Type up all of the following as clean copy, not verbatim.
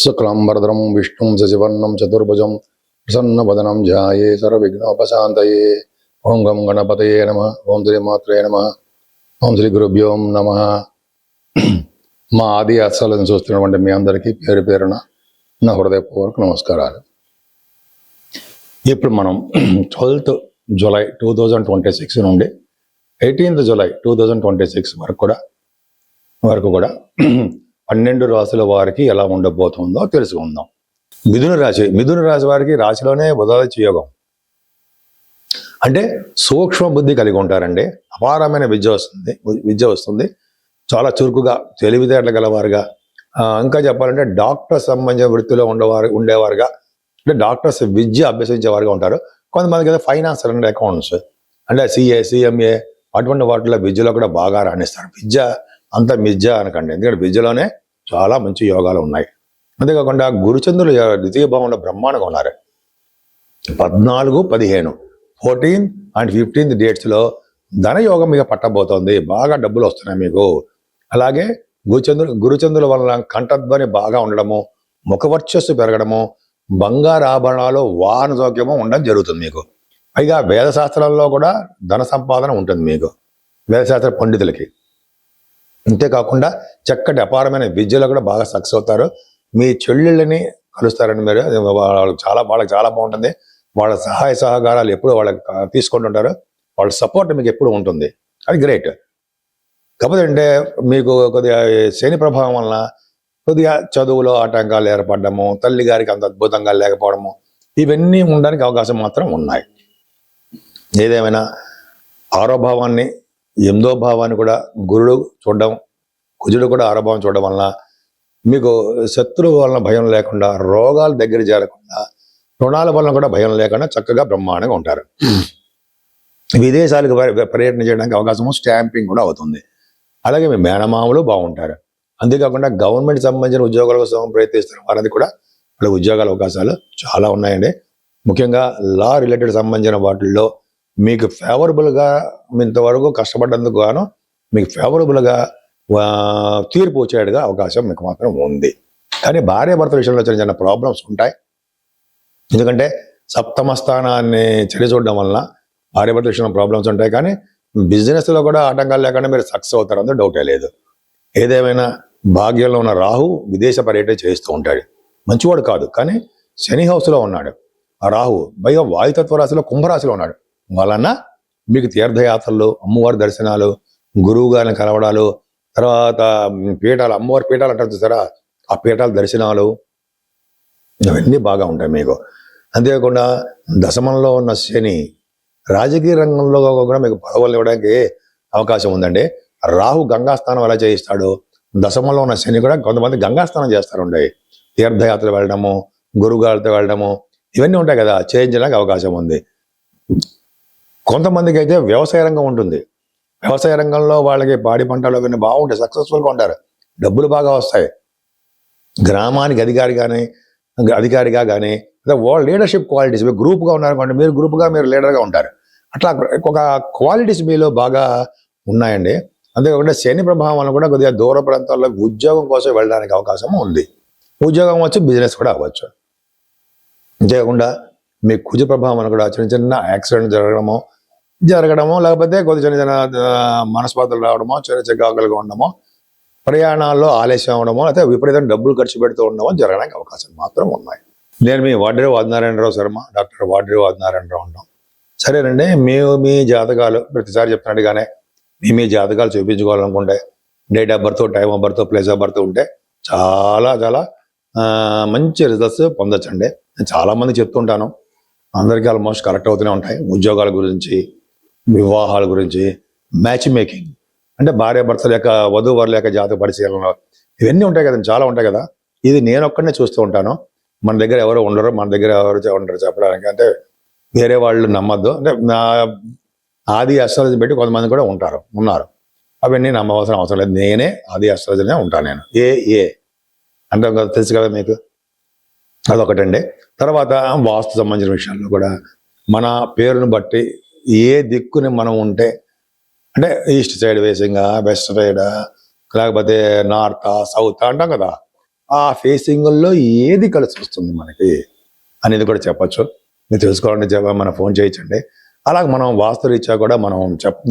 శుక్లాంబరధరం విష్ణుం శశివర్ణం చతుర్భుజం ప్రసన్నవదనం ధ్యాయే సర్వవిఘ్నోపశాంతయే. ఓం గం గణపతయే నమః. ఓం శ్రీ మాత్రే నమః. ఓం శ్రీ గురుభ్యో నమః. మా ఆది అస్సలను చూస్తున్నటువంటి మీ అందరికీ పేరు పేరున నా హృదయపూర్వక నమస్కారాలు. ఇప్పుడు మనం 12th జూలై 2026 నుండి 18th జూలై 2026 వరకు కూడా 12 రాశుల వారికి ఎలా ఉండబోతుందో తెలుసుకుందాం. మిథున రాశి వారికి రాశిలోనే బుధాదిత్య యోగం, అంటే సూక్ష్మ బుద్ధి కలిగి ఉంటారండి. అపారమైన విద్య వస్తుంది. చాలా చురుకుగా తెలివితేటలు గలవారుగా, ఇంకా చెప్పాలంటే డాక్టర్ సంబంధించిన వృత్తిలో ఉండేవారుగా, అంటే డాక్టర్స్ విద్య అభ్యసించేవారుగా ఉంటారు. కొంతమందికి అయితే ఫైనాన్స్ అండ్ అకౌంట్స్ అంటే సిఏ సిఎంఏ అటువంటి వాటిలో విద్యలో కూడా బాగా రాణిస్తారు. విద్య అంత విద్య అనకండి, ఎందుకంటే విద్యలోనే చాలా మంచి యోగాలు ఉన్నాయి. అంతేకాకుండా గురుచంద్రులు ద్వితీయ భావంలో బ్రహ్మాండంగా ఉన్నారు. 14, 15, 14 and 15 డేట్స్లో ధనయోగం మీకు పట్టబోతోంది. బాగా డబ్బులు వస్తున్నాయి మీకు. అలాగే గురుచంద్రుల వలన కంఠధ్వని బాగా ఉండడము, ముఖవర్చస్సు పెరగడము, బంగారు ఆభరణాలు వాహన సౌఖ్యము ఉండడం జరుగుతుంది మీకు. పైగా వేదశాస్త్రాల్లో కూడా ధన సంపాదన ఉంటుంది మీకు, వేదశాస్త్ర పండితులకి. అంతేకాకుండా చక్కటి అపారమైన విద్యలో కూడా బాగా సక్సెస్ అవుతారు. మీ చెల్లెళ్ళని కలుస్తారండి మీరు. వాళ్ళకి చాలా బాగుంటుంది. వాళ్ళ సహాయ సహకారాలు ఎప్పుడు వాళ్ళకి తీసుకుంటుంటారు. వాళ్ళ సపోర్ట్ మీకు ఎప్పుడు ఉంటుంది. అది గ్రేట్. కాకపోతే అంటే మీకు కొద్దిగా శని ప్రభావం వలన కొద్దిగా చదువులో ఆటంకాలు ఏర్పడము, తల్లి గారికి అంత అద్భుతంగా లేకపోవడము, ఇవన్నీ ఉండడానికి అవకాశం మాత్రం ఉన్నాయి. ఏదేమైనా 6వ భావాన్ని 8వ భావాన్ని కూడా గురుడు చూడడం, కుజుడు కూడా 6వ భావం చూడడం వలన మీకు శత్రువు వలన భయం లేకుండా, రోగాలు దగ్గర చేరకుండా, రుణాల వలన కూడా భయం లేకుండా చక్కగా బ్రహ్మాండంగా ఉంటారు. విదేశాలకు పర్యటన చేయడానికి అవకాశము, స్టాంపింగ్ కూడా అవుతుంది. అలాగే మీ మేనమామలు బాగుంటారు. అంతేకాకుండా గవర్నమెంట్ సంబంధించిన ఉద్యోగాల కోసం ప్రయత్నిస్తున్న వారికి కూడా వాళ్ళ ఉద్యోగాల అవకాశాలు చాలా ఉన్నాయండి. ముఖ్యంగా లా రిలేటెడ్ సంబంధించిన వాటిల్లో మీకు ఫేవరబుల్గా, ఇంతవరకు కష్టపడ్డందుకు గాను మీకు ఫేవరబుల్గా తీర్పు వచ్చేట్టుగా అవకాశం మీకు మాత్రం ఉంది. కానీ భార్యాభర్త విషయంలో చిన్న చిన్న ప్రాబ్లమ్స్ ఉంటాయి. ఎందుకంటే సప్తమ స్థానాన్ని చెడి చూడడం వలన భార్యాభర్త విషయంలో ప్రాబ్లమ్స్ ఉంటాయి. కానీ బిజినెస్లో కూడా ఆటంకాలు లేకుండా మీరు సక్సెస్ అవుతారు, అందులో డౌటే లేదు. ఏదేమైనా భాగ్యంలో ఉన్న రాహు విదేశ పర్యటన చేస్తూ ఉంటాడు. మంచివాడు కాదు, కానీ శని హౌస్లో ఉన్నాడు ఆ రాహు. పైగా వాయుతత్వ రాశిలో కుంభరాశిలో ఉన్నాడు. వలన మీకు తీర్థయాత్రలు, అమ్మవారి దర్శనాలు, గురువు గారిని కలవడాలు, తర్వాత పీఠాలు, అమ్మవారి పీఠాలు అంటారు చూసారా, ఆ పీఠాల దర్శనాలు, ఇవన్నీ బాగా ఉంటాయి మీకు. అంతేకాకుండా దశమంలో ఉన్న శని రాజకీయ రంగంలో కూడా మీకు పదవులు ఇవ్వడానికి అవకాశం ఉందండి. రాహు గంగాస్నానం ఎలా చేయిస్తాడు, దశమంలో ఉన్న శని కూడా కొంతమంది గంగాస్నానం చేస్తారు. తీర్థయాత్రలు వెళ్ళడము, గురువుగారితో వెళ్ళడము, ఇవన్నీ ఉంటాయి కదా, చేయించడానికి అవకాశం ఉంది. కొంతమందికి అయితే వ్యవసాయ రంగం ఉంటుంది. వ్యవసాయ రంగంలో వాళ్ళకి పాడి పంటలు అవన్నీ బాగుంటాయి, సక్సెస్ఫుల్గా ఉంటారు, డబ్బులు బాగా వస్తాయి. గ్రామానికి అధికారిగా కానీ వాళ్ళ లీడర్షిప్ క్వాలిటీస్, మీరు గ్రూప్గా ఉన్నారనుకోండి, మీరు గ్రూప్గా మీరు లీడర్గా ఉంటారు. అట్లా ఒక క్వాలిటీస్ మీలో బాగా ఉన్నాయండి. అంతేకాకుండా శని ప్రభావం వల్ల కూడా కొద్దిగా దూర ప్రాంతాల్లో ఉద్యోగం కోసం వెళ్ళడానికి అవకాశం ఉంది. ఉద్యోగం అవ్వచ్చు, బిజినెస్ కూడా అవ్వచ్చు. అంతేకాకుండా మీ కుజ ప్రభావం వల్ల కూడా చిన్న చిన్న యాక్సిడెంట్ జరగడమో లేకపోతే కొద్ది చిన్న మనస్పాతలు రావడమో, చిన్న చికాకులుగా ఉండడమో, ప్రయాణాల్లో ఆలస్యం అవడమో, లేకపోతే విపరీతంగా డబ్బులు ఖర్చు పెడుతూ ఉండడమో జరగడానికి అవకాశం మాత్రం ఉన్నాయి. నేను మీ వాడ్రేవు ఆదినారాయణరావు శర్మ, డాక్టర్ వాడ్రేవు ఆదినారాయణరావు ఉంటాం. సరేనండి, మీ జాతకాలు ప్రతిసారి చెప్తున్నట్టుగానే మీ జాతకాలు చూపించుకోవాలనుకుంటే date of birth, time of birth, place of birth ఉంటే చాలా మంచి రిజల్ట్స్ పొందొచ్చండి. నేను చాలామంది చెప్తుంటాను, అందరికీ ఆల్మోస్ట్ కరెక్ట్ అవుతూనే ఉంటాయి. ఉద్యోగాల గురించి, వివాహాల గురించి, మ్యాచ్ మేకింగ్ అంటే భార్యాభర్తల యొక్క, వధూవరుల యొక్క జాతక పరిశీలన, ఇవన్నీ ఉంటాయి కదండి, చాలా ఉంటాయి కదా. ఇది నేను ఒక్కడనే చూస్తూ ఉంటాను. మన దగ్గర ఎవరు ఉండరు, మన దగ్గర ఎవరు ఉండరు చెప్పడానికి. అంటే వేరే వాళ్ళు నమ్మద్దు. అంటే నా ఆది అస్ట్రాలజీ పెట్టి కొంతమంది కూడా ఉన్నారు. అవన్నీ నమ్మవలసిన అవసరం లేదు. నేనే ఆది అస్ట్రాలజీనే ఉంటాను. నేను ఏ అంటే తెలుసు కదా మీకు, అదొకటండి. తర్వాత వాస్తు సంబంధించిన విషయాల్లో కూడా మన పేరును బట్టి ఏ దిక్కుని మనం ఉంటే, అంటే ఈస్ట్ సైడ్ ఫేసింగా, వెస్ట్ సైడ్, లేకపోతే నార్త్ సౌత్ అంటాం కదా, ఆ ఫేసింగుల్లో ఏది కలిసి వస్తుంది మనకి అనేది కూడా చెప్పచ్చు. మీరు తెలుసుకోవాలంటే మన ఫోన్ చేయొచ్చండి. అలాగే మనం వాస్తురీత్యా కూడా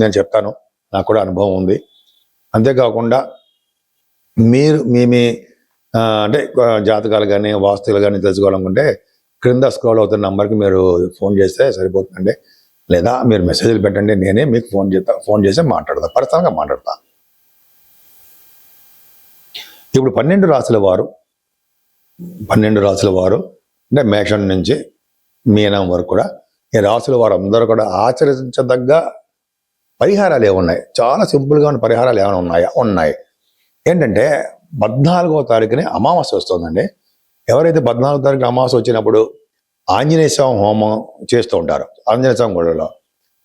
నేను చెప్తాను, నాకు కూడా అనుభవం ఉంది. అంతేకాకుండా మీరు మీ అంటే జాతకాలు కానీ వాస్తువులు కానీ తెలుసుకోవాలనుకుంటే క్రింద స్క్రోల్ అవుతున్న నంబర్కి మీరు ఫోన్ చేస్తే సరిపోతుందండి. లేదా మీరు మెసేజ్లు పెట్టండి, నేనే మీకు ఫోన్ చేసి మాట్లాడతా, పర్సనల్గా మాట్లాడతా. ఇప్పుడు 12 రాసుల వారు అంటే మేషం నుంచి మీనం వరకు కూడా ఈ రాసుల వారు అందరూ కూడా ఆచరించదగ్గ పరిహారాలు ఏమున్నాయి? చాలా సింపుల్గా ఉన్న పరిహారాలు ఏమైనా ఉన్నాయి. ఏంటంటే 14వ తారీఖుని అమావాస్య వస్తుందండి. ఎవరైతే 14వ తారీఖున అమావాస్య వచ్చినప్పుడు ఆంజనేయ స్వామి హోమం చేస్తూ ఉంటారు, ఆంజనేయ స్వామి గుళ్ళలో,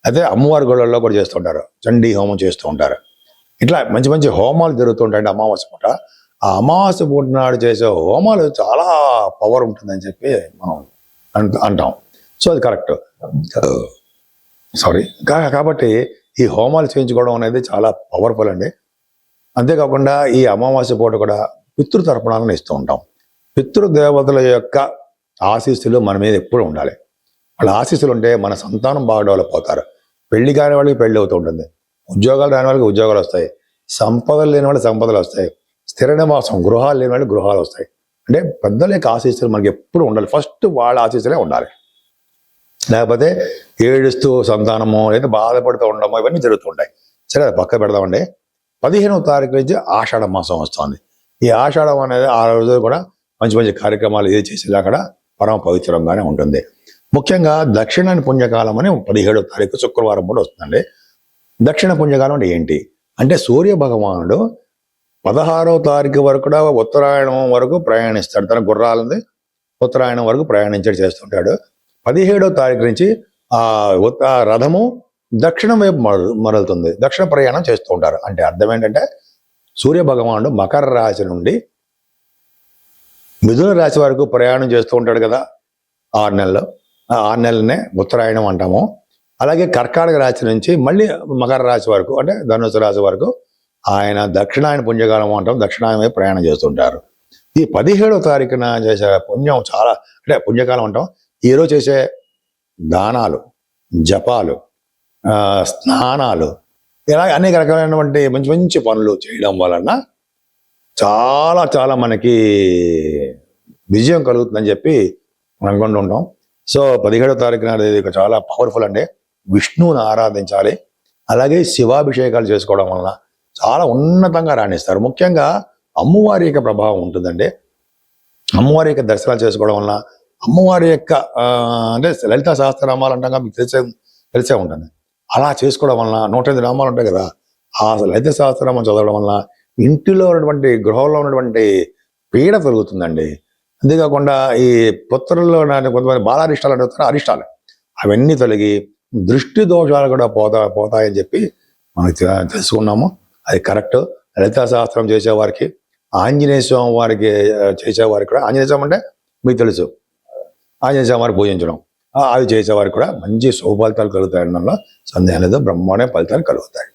అయితే అమ్మవారి గుళ్ళల్లో కూడా చేస్తూ ఉంటారు, చండీ హోమం చేస్తూ ఉంటారు. ఇట్లా మంచి మంచి హోమాలు జరుగుతుంటాయండి అమావాస్య పూట. ఆ అమావాస్య పూట నాడు చేసే హోమాలు చాలా పవర్ ఉంటుందని చెప్పి మనం అంటాం. సో అది కరెక్ట్. కాబట్టి ఈ హోమాలు చేయించుకోవడం అనేది చాలా పవర్ఫుల్ అండి. అంతేకాకుండా ఈ అమావాస్య పూట కూడా పితృతర్పణాలను ఇస్తూ ఉంటాం. పితృదేవతల యొక్క ఆశీస్సులు మన మీద ఎప్పుడు ఉండాలి. వాళ్ళ ఆశీస్సులు ఉంటే మన సంతానం బాగా డెవలప్ అవుతారు. పెళ్లి కాని వాళ్ళకి పెళ్లి అవుతూ ఉంటుంది, ఉద్యోగాలు రాని వాళ్ళకి ఉద్యోగాలు వస్తాయి, సంపదలు లేని వాళ్ళకి సంపదలు వస్తాయి, స్థిర నివాసం గృహాలు లేని వాళ్ళకి గృహాలు వస్తాయి. అంటే పెద్దల యొక్క ఆశీస్సులు మనకి ఎప్పుడు ఉండాలి. ఫస్ట్ వాళ్ళ ఆశీస్సులే ఉండాలి. లేకపోతే ఏడుస్తూ సంతానము లేదా బాధపడుతూ ఉండమో ఇవన్నీ జరుగుతుంటాయి. సరే, అది పక్క పెడదామండి. 15వ తారీఖు నుంచి ఆషాఢ మాసం వస్తుంది. ఈ ఆషాఢం అనేది 6 రోజులు కూడా మంచి మంచి కార్యక్రమాలు ఏది చేసేలా అక్కడ పరమ పవిత్రంగానే ఉంటుంది. ముఖ్యంగా దక్షిణ పుణ్యకాలం అని 17వ తారీఖు శుక్రవారం కూడా వస్తుందండి. దక్షిణ పుణ్యకాలం అంటే ఏంటి అంటే సూర్య భగవానుడు 16వ తారీఖు వరకు కూడా ఉత్తరాయణం వరకు ప్రయాణిస్తాడు. తన గుర్రాలని ఉత్తరాయణం వరకు చేస్తుంటాడు. 17వ తారీఖు నుంచి ఆ రథము దక్షిణం వైపు మరలుతుంది, దక్షిణ ప్రయాణం చేస్తూ ఉంటారు. అంటే అర్థం ఏంటంటే సూర్య భగవానుడు మకర రాశి నుండి మిథున రాశి వరకు ప్రయాణం చేస్తూ ఉంటాడు కదా 6 నెలలు. ఆ 6 నెలలనే ఉత్తరాయణం అంటాము. అలాగే కర్కాటక రాశి నుంచి మళ్ళీ మకర రాశి వరకు అంటే ధనుసు రాశి వరకు ఆయన దక్షిణాయన పుణ్యకాలం అంటాం, దక్షిణాయన వైపు ప్రయాణం చేస్తుంటారు. ఈ 17వ తారీఖున చేసే పుణ్యం చాలా అంటే పుణ్యకాలం అంటాం. ఈరోజు చేసే దానాలు, జపాలు, స్నానాలు, ఇలా అనేక రకాలైనటువంటి మంచి మంచి పనులు చేయడం వలన చాలా చాలా మనకి విజయం కలుగుతుందని చెప్పి మనం అనుకుంటూ ఉంటాం. సో 17వ తారీఖున అనేది చాలా పవర్ఫుల్ అండి. విష్ణువుని ఆరాధించాలి. అలాగే శివాభిషేకాలు చేసుకోవడం వలన చాలా ఉన్నతంగా రాణిస్తారు. ముఖ్యంగా అమ్మవారి యొక్క ప్రభావం ఉంటుందండి. అమ్మవారి యొక్క దర్శనాలు చేసుకోవడం వలన అమ్మవారి యొక్క అంటే లలితా సహస్రనామాలు అంటాం, మీకు తెలిసే ఉంటుంది. అలా చేసుకోవడం వలన 108 నామాలు ఉంటాయి కదా, ఆ లలిత సహస్రనామం చదవడం వలన ఇంటిలో ఉన్నటువంటి గృహంలో ఉన్నటువంటి పీడ తొలుగుతుందండి. అంతేకాకుండా ఈ పుత్రుల్లో కొంతమంది బాలారిష్టాలు అడుగుతారు, అరిష్టాలు అవన్నీ తొలగి దృష్టి దోషాలు కూడా పోతాయని చెప్పి మనకి తెలుసుకున్నాము. అది కరెక్ట్. లలితా సహస్రం చేసేవారికి, ఆంజనేయ స్వామి వారికి చేసేవారికి కూడా, ఆంజనేయ స్వామి అంటే మీకు తెలుసు, ఆంజనేయ స్వామి వారికి పూజించడం, అవి చేసేవారికి కూడా మంచి శుభ ఫలితాలు కలుగుతాయి. సందేహం లేదు, బ్రహ్మాండ ఫలితాలు కలుగుతాయి.